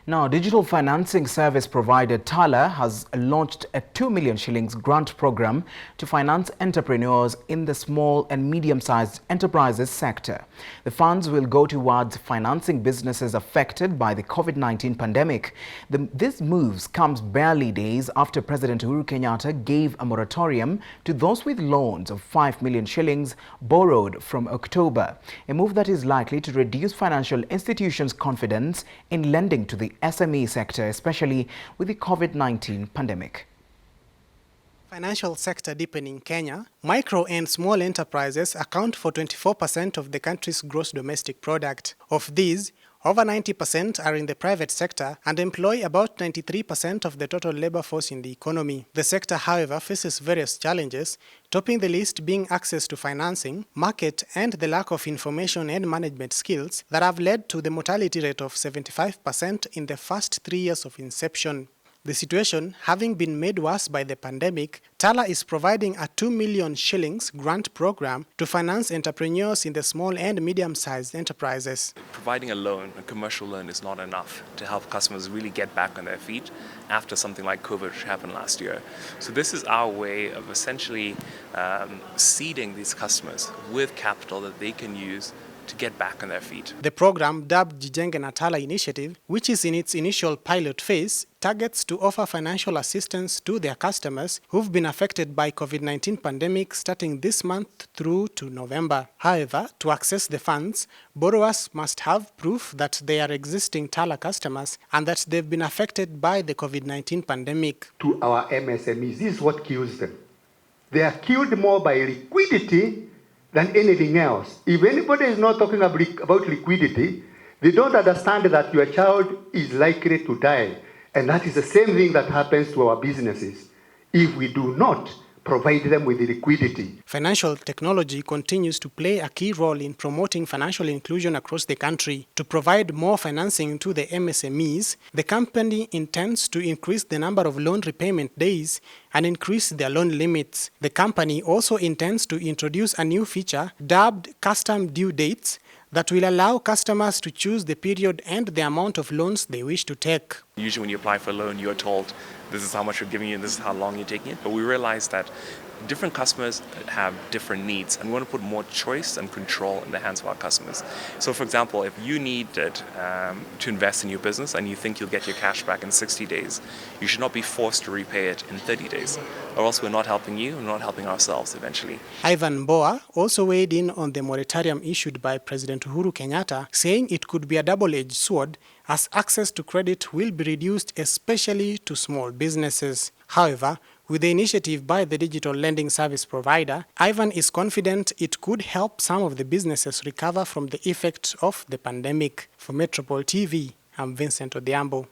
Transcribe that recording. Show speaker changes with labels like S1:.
S1: Now, digital financing service provider Tala has launched a 2 million shillings grant program to finance entrepreneurs in the small and medium-sized enterprises sector. The funds will go towards financing businesses affected by the COVID-19 pandemic. This move comes barely days after President Uhuru Kenyatta gave a moratorium to those with loans of 5 million shillings borrowed from October, a move that is likely to reduce financial institutions' confidence in lending to the SME sector, especially with the COVID-19 pandemic.
S2: Financial sector deepening in Kenya, micro and small enterprises account for 24% of the country's gross domestic product. Of these, over 90% are in the private sector and employ about 93% of the total labor force in the economy. The sector, however, faces various challenges, topping the list being access to financing, market, and the lack of information and management skills that have led to the mortality rate of 75% in the first 3 years of inception. The situation having been made worse by the pandemic, Tala is providing a 2 million shillings grant program to finance entrepreneurs in the small and medium-sized enterprises.
S3: Providing a loan, a commercial loan, is not enough to help customers really get back on their feet after something like COVID, which happened last year. So this is our way of essentially seeding these customers with capital that they can use to get back on their feet.
S2: The program, dubbed Jijenge na Tala Initiative, which is in its initial pilot phase, targets to offer financial assistance to their customers who've been affected by COVID-19 pandemic starting this month through to November. However, to access the funds, borrowers must have proof that they are existing Tala customers and that they've been affected by the COVID-19 pandemic.
S4: To our MSMEs, this is what kills them. They are killed more by liquidity than anything else. If anybody is not talking about liquidity, they don't understand that your child is likely to die. And that is the same thing that happens to our businesses if we do not provide them with the liquidity.
S2: Financial technology continues to play a key role in promoting financial inclusion across the country. To provide more financing to the MSMEs, the company intends to increase the number of loan repayment days and increase their loan limits. The company also intends to introduce a new feature dubbed custom due dates that will allow customers to choose the period and the amount of loans they wish to take.
S3: Usually when you apply for a loan, you're told this is how much we're giving you and this is how long you're taking it. But we realized that different customers have different needs, and we want to put more choice and control in the hands of our customers. So for example, if you needed to invest in your business and you think you'll get your cash back in 60 days, you should not be forced to repay it in 30 days, or else we're not helping you and not helping ourselves eventually.
S2: Ivan Boa also weighed in on the moratorium issued by President Uhuru Kenyatta, saying it could be a double-edged sword as access to credit will be reduced, especially to small businesses. However, with the initiative by the digital lending service provider, Ivan is confident it could help some of the businesses recover from the effects of the pandemic. For Metropole TV, I'm Vincent Odhiambo.